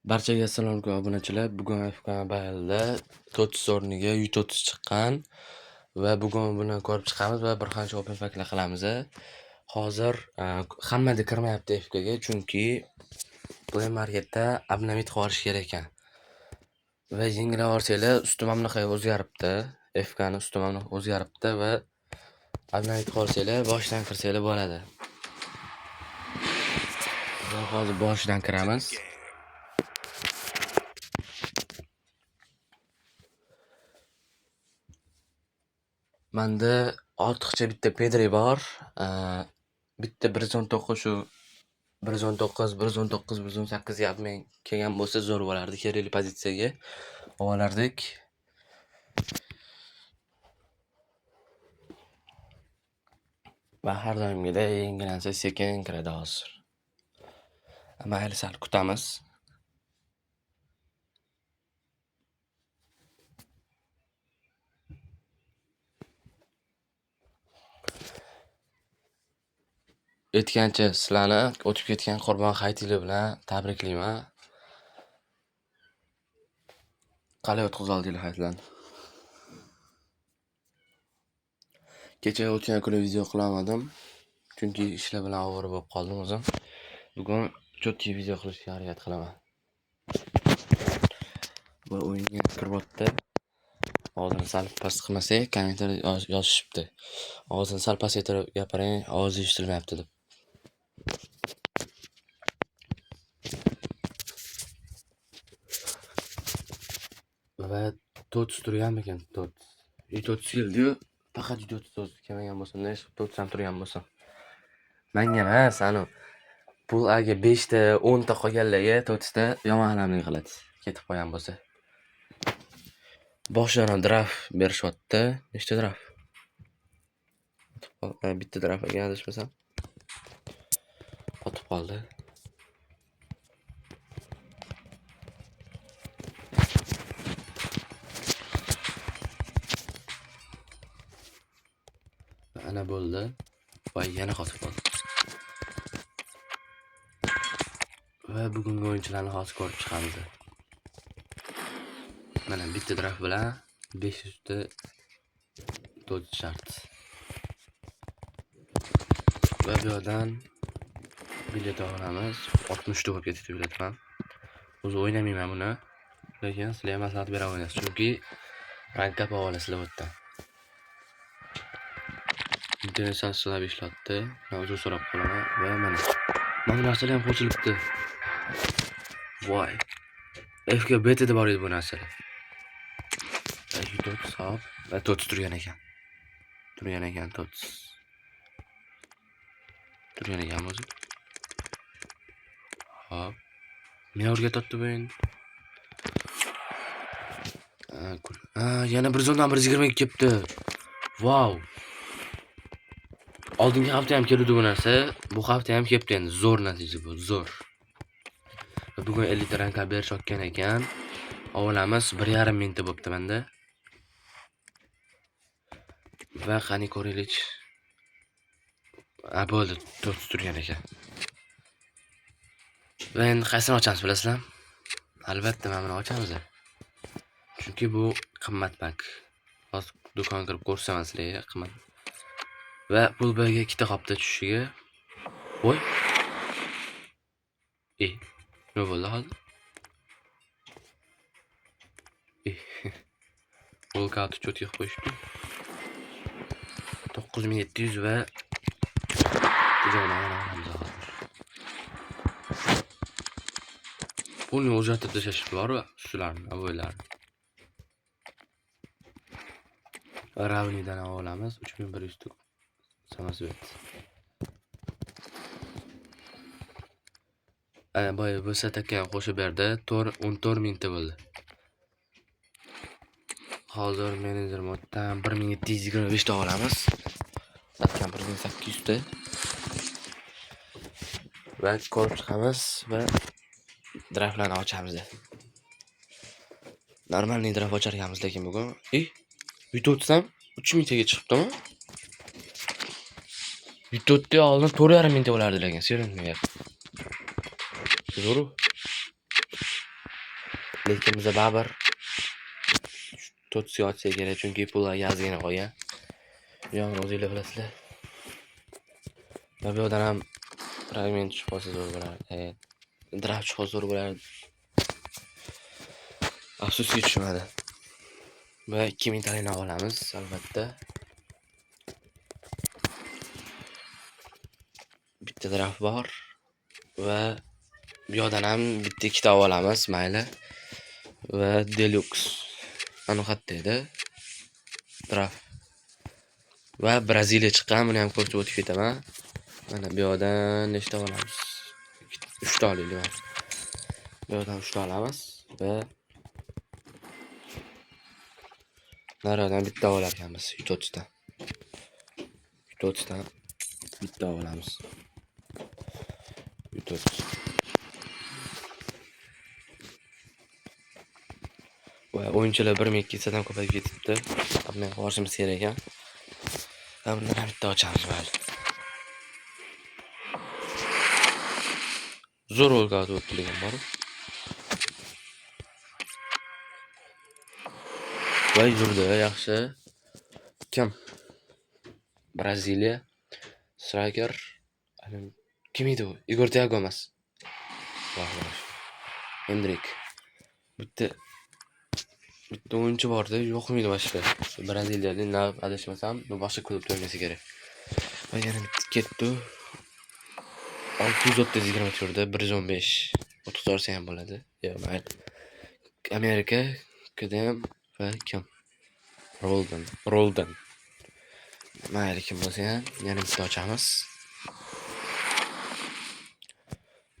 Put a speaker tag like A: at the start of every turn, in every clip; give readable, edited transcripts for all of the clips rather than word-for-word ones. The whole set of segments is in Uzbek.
A: Barchaga assalomu alaykum obunachilar. Bugun FK Mobile'da 30 o'rniga 130 chiqqan va bugun buni ko'rib chiqamiz va bir qancha open packlar qilamiz. Hozir hammada kirmayapti FKga, chunki Play Marketda abonament qilish kerak ekan. Va yengilab olsanglar, ustim bunaqa o'zgaribdi. FKning ustim o'zgaribdi va abonament qilsanglar, boshdan kirsanglar bo'ladi. Va hozir boshdan kiramiz. Menda ortiqcha bitta Pedri bor. Bitta 119 shu 119, 119, 118 yapmay kelgan bo'lsa zo'r bo'lardi. Kerakli pozitsiyaga olardik. Va har doimgidek yangilansa sekin kiradi hozir. Mayli, sal kutamiz. Aytgancha sizlarni o'tib ketgan Qurbon hayitili bilan tabriklayman. Qalay o'tkazib oldinglar hayitlarni? Kecha o'tgan kuni video qilamadim, chunki ishlar bilan ovora bo'lib qoldim o'zim. Bugun cho'tki video qilishga harakat qilaman. Va o'yinga kiryapti. Ovozini sal past qilmasak, kommentariyada yozishibdi. Ovozini sal pasaytirib gapiring, ovoz eshitilmayapti deb. Va 30 turgan ekan, 30 keldi-yu, faqat 30 kelmagan bo'lsam, nech 30 ham turgan bo'lsam. Menga emas, ani pul aga 5 ta, 10 ta qolganlarga 30 ta yomon alamlik qiladi. Ketib qo'ygan bo'lsa. Boshdan draft berishyapti. Nechta draft? Bitta draft ekan, adashmasam. Qotib qoldi. Ana bo'ldi. Va yana qotib qoldi. Va bugungi o'yinchilarni hozir ko'rib chiqamiz. Mana bitta draft bilan 500 ta 4 shart. Va bu yerdan bilet olamiz. 60 ta bo'lib ketdi bilet ham. O'zi o'ynamayman buni. Lekin sizlarga maslahat bera olasiz, chunki rankap olasizlar bu yerdan. Internet sizlar ishlatdi. Men o'zim so'rab qolaman va mana narsalar ham qo'shilibdi. Voy. FK betada bor edi bu narsalar. 4 hisob va 4 turgan ekan. Turgan ekan 4. Turgan ekan o'zi. Hop. Men o'rgatibdi bu endi. Yana 110dan 122 kelibdi. Wow. Oldingi hafta ham keldi bu narsa. Bu hafta ham kelibdi endi. Zo'r natija bu, zo'r. Bugun 50 ta ranka berishayotgan ekan. Avvalamiz 1,5 minutda bo'pti menda. Va qani ko'raylik. Bo'ldi, 4 turgan ekan. Va endi qaysini ochamiz bilasizlar? Albatta mana buni ochamiz. Chunki bu qimmat pak. Hozir do'konga kirib ko'rsaman sizlarga qimmat. Va pul belga 2 ta qopda tushishiga. Voy. Nima bo'ldi hozir? Volkatni cho'tga qo'yishdi. 9700 va pulni o'zgartirib tashlashib bor va shularni, avoylarni. Ravnidan olamiz 3100 tuk. Samasvet. Boya bu satakka qo'shib berdi. 14 minutda bo'ldi. Hozir menejer moddan 1725 ta olamiz. Satgan 1800 ta. Va ko'rib chiqamiz va draftlarni ochamiz. Normalniy draft ochar ekanmiz, lekin bugun 130 ham 3000 taga chiqibdimi? 130 ta oldin 4,5 minutda bo'lardi lekin, seriy gap. Zo'ru. Lekin biza baribir to'tisiga ochsa kerak, chunki pullar yazgina qolgan. Yo'q, o'zinglar bilasizlar. Va bu yerdan ham fragment tushib qolsa zo'r bo'lardi. Draft chiqsa zo'r bo'lardi. Afsuski tushmadi. Va 2000 talini olamiz, albatta. Bitta draft bor va bu yerdan ham bitta ikkita olamiz, mayli. Va deluxe ana qayerda edi? Draft. Va Braziliya chiqqan, buni ham ko'rsatib o'tib ketaman. Mana bu yerdan nechta olamiz? 3 ta olaylik. Bu yerdan 3 ta olamiz va naradan bitta olar ekanmiz, 30 ta. 30 ta bitta olamiz. 30. Va o'yinchilar 1-2 sadan ko'payib ketibdi. Men borishimiz kerak ekan. Va bundan ham bitta ochamiz, mayli. Zo'r o'lga o'tdigan bor. Va yurdi, yaxshi. Kim? Braziliya. Striker. Kim edi u? Igor Thiago emas. Hendrik. Bitta o'yinchi bordi, yo'qmidi boshqa. Braziliyalik, adashmasam, bu boshqa klubda o'ynasa kerak. Va yana bitta ketdi. 630 turdi, 115. 30 orsa ham bo'ladi. Yo'q, mayli. Amerika, KDM va kim? Roldan. Mayli, kim bo'lsa ham yana bitta ochamiz.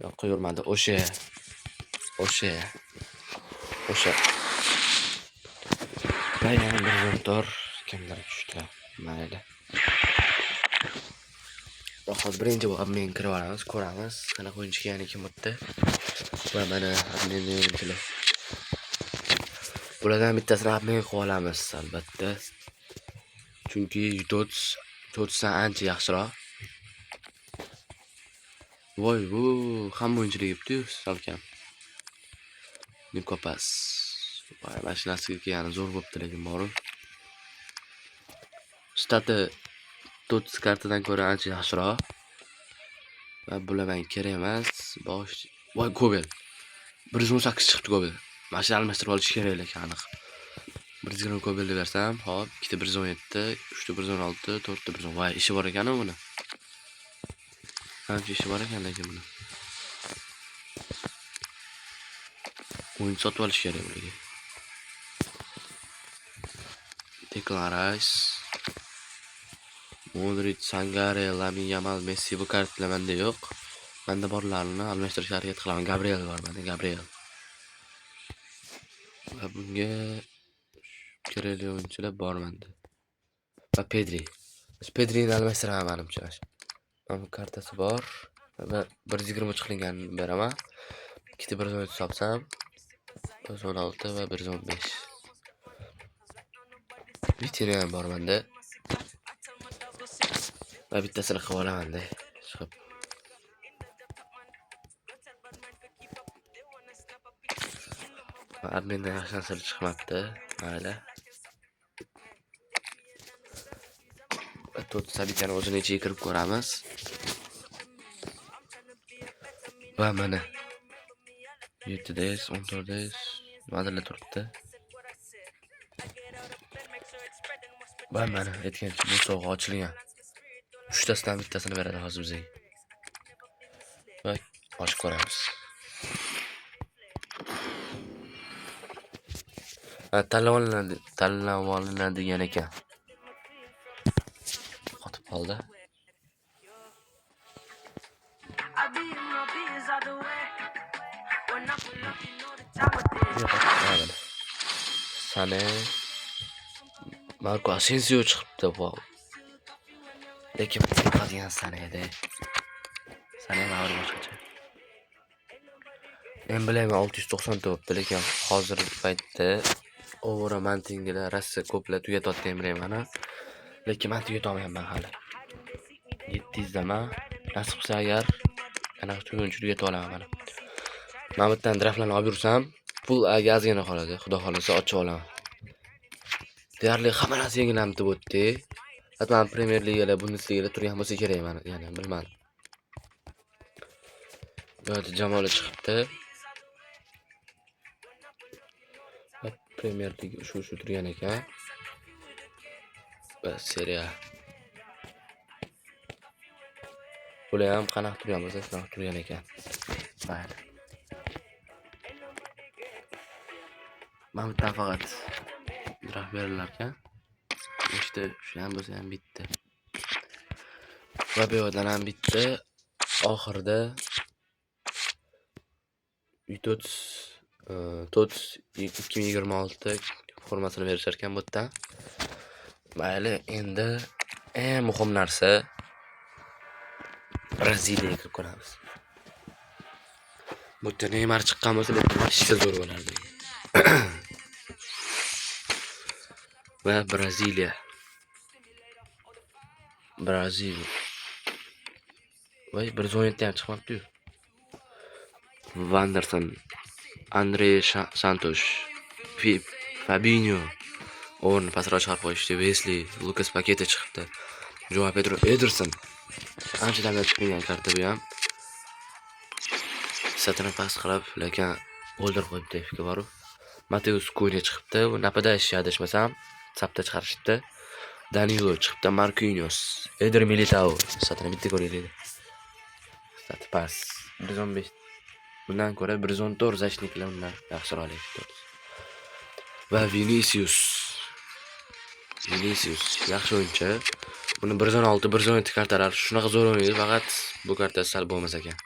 A: Yo'q, qo'yurmadi. O'sha. Va yana bir zo'rtor kimlar tushdi. Mayli. Hozir birinchi bo'lib men kirib olamiz, ko'ramiz. Qanaqa o'yinchi ekan kim o'tdi. Va mana adminni o'yinchilar. Bulardan bittasini men qilib olamiz, albatta. Chunki to'tdan ancha yaxshiroq. Voy, bu hamma o'yinchilar yibdi-yu, salkam. Nikopas. Voy, mashinasiga kelgani zo'r bo'pti, lekin borib. Stati 30 kartadan ko'ra ancha yaxshiroq. Va bular men kerak emas. Voy, Gobel. 118 chiqdi Gobel. Mashina almashtirib olish kerak ekan aniq. 120 Gobelni bersam, hop, 2 ta 117, 3 ta 116, 4 ta 110. Voy, ishi bor ekan-ku buni. Qancha ishi bor ekan lekin buni. O'yin sotib olish kerak bularga. Declan Rice, Modric, Sangare, Lamine Yamal, Messi bu kartlar menda yo'q. Menda borlarini almashtirishga harakat qilaman. Gabriel bor menda, Gabriel. Va bunga kerakli o'yinchilar bor menda. Va Pedrini almashtiraman menimcha. Mana kartasi bor. Va 120 qilinganini beraman. Ikkita 117 topsam 116 va 115. Bittani ham bor menda. Va bittasini qilib olaman-da. Chiqib. Va admindan yaxshi narsalar chiqmabdi. Mayli. Va to'rt sabitani o'zini ichiga kirib ko'ramiz. Va mana 7-des, 14-des, nimadirlar turibdi. Va mana aytgancha bu sovg'a ochilgan. 3 tasidan bittasini beradi hozir bizga. Va ochib ko'ramiz. Tanlab olinadigan ekan. Qotib qoldi. Sane Marco Asensio chiqibdi bu. Lekin qadigan Sane edi. Sane ma'lum boshqacha. Men bilaman 690 topdi, lekin hozir paytda overromantinglar Rossiya ko'plar tugatayotgan bilaman. Lekin men tugatolmayman hali. 700 dama nasib qilsa agar anaqa tugunchi tugatib olaman mana. Men bu yerdan draftlarni olib yursam, pul ozgina qoladi. Xudo xolasa ochib olaman. Deyarli hamma narsa yangilanib o'tdi. Hatto Premier Ligalar, Bundesligalar turgan bo'lsa kerak mana, ya'ni bilmadim. Bu yerda jamoalar chiqibdi. Premier Liga shu turgan ekan. Va Serie A. Bular ham qanaqa turgan bo'lsa, shunaqa turgan ekan. Mayli. Mana bitta faqat draft berilar ekan. İşte shu ham bo'lsa ham bitta. Va bu yerdan ham bitta oxirida TOTS 2026 formasini berishar ekan bu yerdan. Mayli, endi eng muhim narsa Braziliyaga kirib ko'ramiz. Bu yerda Neymar chiqqan bo'lsa, ishga zo'r bo'lardi. Va Braziliya. Voy, bir o'yinda ham chiqmabdi-yu. Vanderson, Andre Santos, Fabinho, o'rni pastroq chiqarib qo'yishdi. Wesley, Lucas Paqueta chiqibdi. Joao Pedro Ederson. Anchadan beri chiqmagan karta bu ham. Satini pas qilib, lekin o'ldirib qo'yibdi fikr bor-ku. Mateus Cunha chiqibdi. Bu napada adashmasam, sapda chiqarishibdi. Danilo chiqibdi, Marquinhos, Eder Militao. Satini bitta ko'raylik. Sat pas. 115. Bundan ko'ra 114 zashniklar undan yaxshiroq edi. Va Vinicius yaxshi o'yinchi. Buni 116, 117 kartalar shunaqa zo'r o'ynaydi, faqat bu karta sal bo'lmas ekan.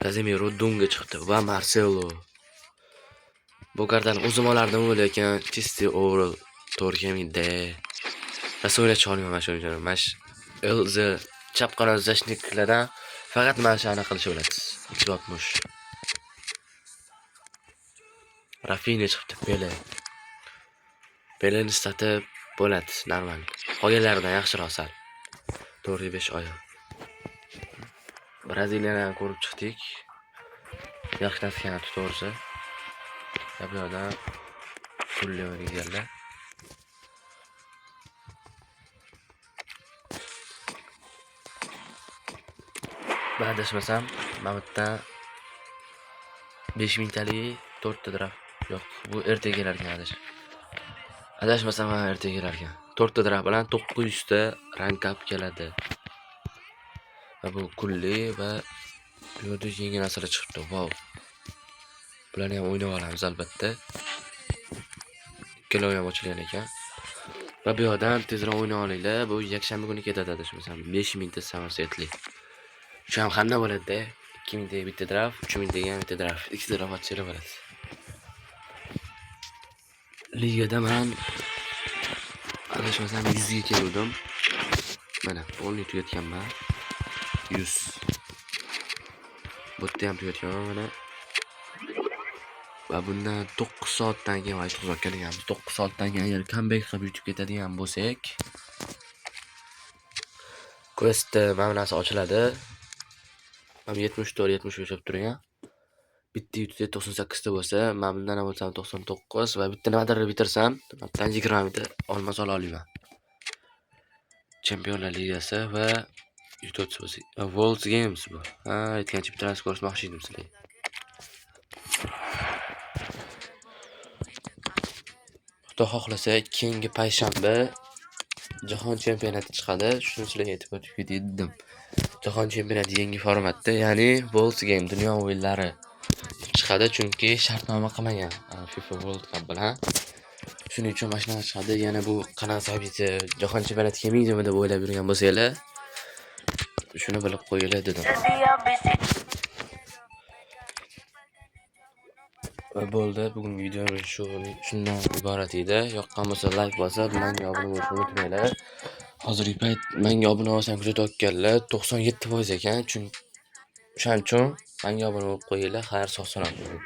A: Casemiro Dunga chiqdi va Marcelo. Bu kartani o'zim olardim, lekin chisti overall to'g'ri kelmaydi. Rosa o'ynash olmayman shu o'yinchini. Mash LZ chap qanot zashniklardan faqat mana shuni qilish bo'ladi. Chotmush. Rafinha chiqdi, Peleni stati bo'ladi, normal. Qolganlaridan yaxshiroq sal. 4-5 oy. Braziliyani ham ko'rib chiqdik. Yaxshi narsa to'g'risi. Bu yerda pulli o'ynaganlar. Adashmasam, mana bu yerda 5000 talik 4 ta draft. Yo'q, bu ertaga kelar ekan adashmasam ham ertaga kelar ekan. 4 ta draft bilan 900 ta rank up keladi. Va bu kulli va bu yerda yangi narsalar chiqibdi. Wow. Bularni ham o'ynab olamiz albatta. Ikkala o'yin ochilgan ekan. Va bu yerdan tezroq o'ynab olinglar. Bu yakshanba kuni ketadi adashmasam. 5000 ta Somersetli. Shu ham qanday bo'ladi-da? 2000 taga bitta draft, 3000 taga ham bitta draft. Ikkita draft ochilib bo'ladi. Ligada men adashmasam 100 ga keldim. Mana, o'yin tugatganman. 100. Bu yerda ham tugatganman mana. Va bundan 9 soatdan keyin aytib uzatgan ekanmiz. 9 soatdan keyin agar comeback qilib yutib ketadigan bo'lsak, questda mana narsa ochiladi. Ham 74-75 olib turgan. Bitta yutib 98 ta bo'lsa, men bundan ham bo'lsam 99 va bitta nimadir bitirsam, hattan 20 ta olmos ola olaman. Chempionlar Ligasi va YouTube bo'lsa, World Games bu. Aytgancha bitta narsa ko'rsatmoqchi edim sizlarga. Xudo xohlasa, keyingi payshanba Jahon chempionati chiqadi. Shuni sizlarga aytib o'tib ketdim. Jahon chempionati yangi formatda, ya'ni World Game dunyo o'yinlari chiqadi, chunki shartnoma qilmagan FIFA World Cup bilan. Shuning uchun mashina chiqadi. Yana bu qanaqa sabiti Jahon chempionati kelmaydimi deb o'ylab yurgan bo'lsanglar, shuni bilib qo'yinglar dedim. Va bo'ldi, bugungi videomiz shundan iborat edi. Yoqqan bo'lsa like bosib, menga obuna bo'lishni unutmanglar. Hozirgi payt menga obuna bo'lsam kuzatayotganlar 97% ekan. O'shaning uchun menga obuna bo'lib qo'yinglar. Xayr, sog' salomat bo'ling.